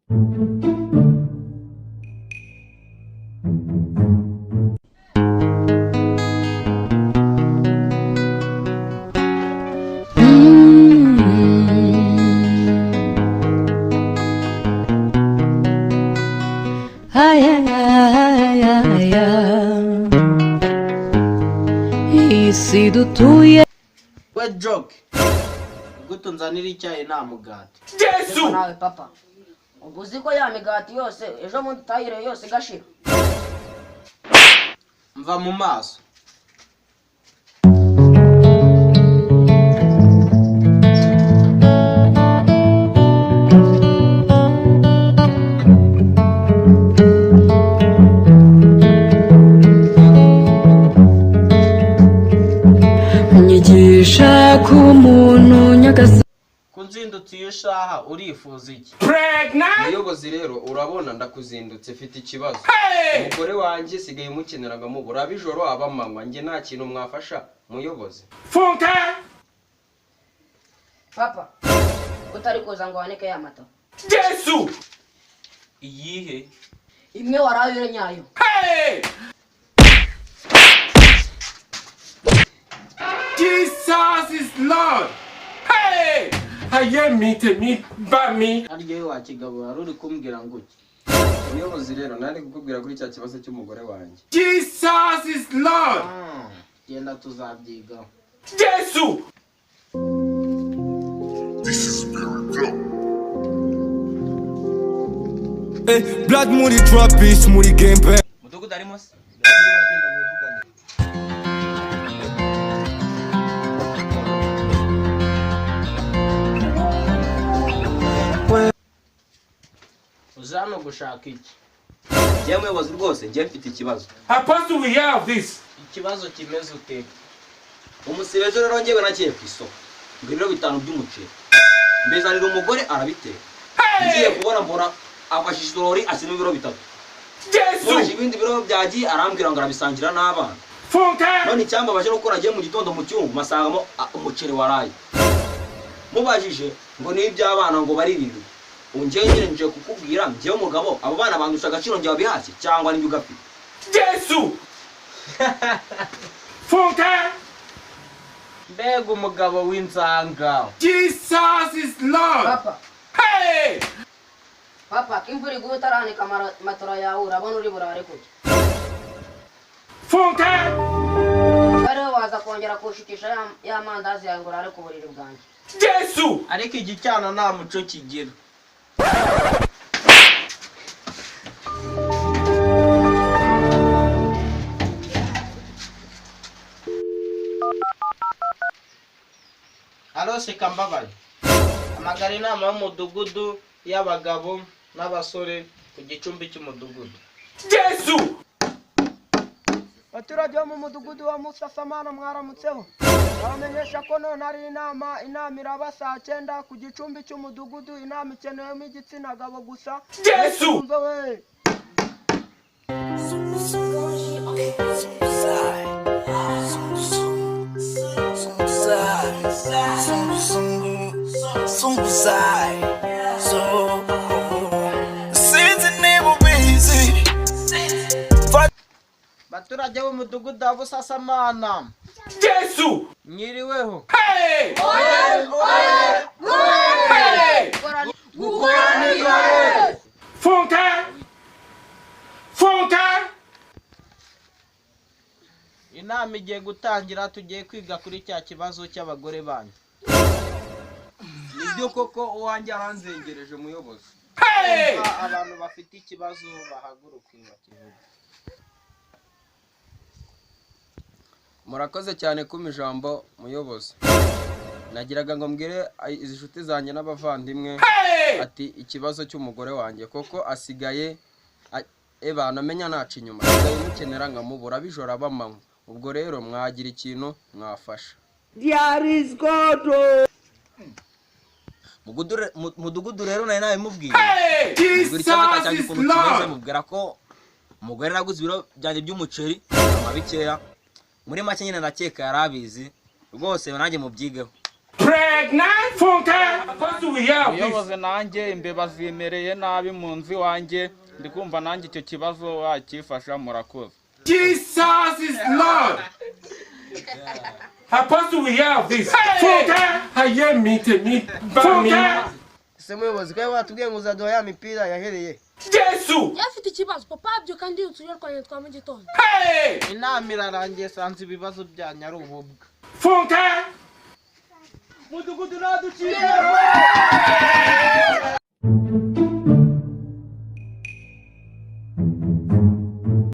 We joke. Gutunzanira icyayi nta mugati. Yesu! Nawe papa. Ubuzi ko ya migati yose ejo mu tayire yose gashira. Mva mu maso. Nyigisha ku muntu nyagasa Kunzindutse iyo shaha urifuza iki? Pregnant? Muyobozi rero urabona ndakuzindutse mfite ikibazo. Umugore wanjye sigaye mukeneraga mu burabijoro abamanywa nge nta kintu mwafasha muyobozi. Funka? Papa. Utari kuza ngo waneke ya mata. Yesu! Iyihe? Imwe warayure nyayo. Hey! Jesus is Lord! Hey! Ayemi bami. Aryo wakigabo ari kumbwira ngo iki? Muyobozi rero nari kukubwira kuri cya kibazo cy'umugore wanjye. Jesus is Lord! Genda tuzabyiga. Yesu! Hey, blood muri drop is muri game. Mudugudu arimo se? Uzano gushaka iki? Njye muyobozi rwose njye mfite ikibazo. Apostle, we have this. Ikibazo kimeze ute? Umusibejo rero njyewe nagiye ku isoko. Ngiriro 5 by'umuceri. Mbezanira umugore arabiteka. Ngiye kubona mbora abashishorori asima ibiro 3. Yesu! Mwaje ibindi biro byagiye arambwira ngo arabisangira n'abana. Funka? None icyamba baje no gukora agiye mu gitondo mu cyumba masangamo umuceri waraye. Mubajije ngo ni iby'abana ngo bari bibi. Unjye nyine nje kukubwira njye umugabo abo bana bandusha agaciro njye babihashye cyangwa n'ibyo ugafite. Yesu! Funka? Mbega umugabo w'inzanga. Jesus is Lord! Papa. Hey! Papa, kimvura iguye utaranika matora yawe urabona uri burare kuki. Funka? Bariho waza kongera kushikisha ya mandazi yawe ngo urare ku buriri bwanjye. Yesu! Ariko igicyana nta muco kigira. Alo seka mbabaye. Amagara inama y'umudugudu y'abagabo n'abasore ku gicumbi cy'umudugudu. Yesu! Abaturage bo mu mudugudu wa Musasamana mwaramutseho. Baramenyesha ko none ari inama iraba saa 9 ku gicumbi cy'umudugudu. Inama ikenewemo igitsina gabo gusa. Yesu! Baturage bo mudugudu wa Busasamana. Yesu! Nyiriweho. Hey! Hey! Funka? Funka? Inama igiye gutangira tugiye kwiga kuri cya kibazo cy'abagore banyu. Nibyo koko uwanjye aranzengereje muyobozi. Hey! Abantu bafite ikibazo bahaguruka bakivuga. Murakoze cyane kuma ijambo muyobozi. Nagiraga ngo mbwire izi nshuti zanjye n'abavandimwe ati ikibazo cy'umugore wanjye koko asigaye namenya naca inyuma asigaye mukenera nkamubura bijora bamanywa. Ubwo rero mwagira ikintu mwafasha. There is God. Mudugudu rero nawe nabimubwiye. Jesus is Lord! Mubwira ko umugore naguze ibiro byanjye by'umuceri amabikeya. Muri make nyine ndakeka yarabizi rwose nanjye mubyigeho. Pregnant. Funke. Apostle, we have this. uyoboze nanjye imbeba zimereye nabi mu nzu iwanjye ndikumva nanjye icyo kibazo wakifasha murakoze. Jesus is Lord. Apostle, we have this. Funke. Haye mite mi. Funke. ese muyobozi ko watubwiye ngo uzaduha ya mipira yahereye Jesu. yafite ikibazo papa byo kandi utuye rwanye twa mu gitondo. Hey. inama irarangiye sanze ibibazo byanyu ari ububwa Funke. mudugudu naduciye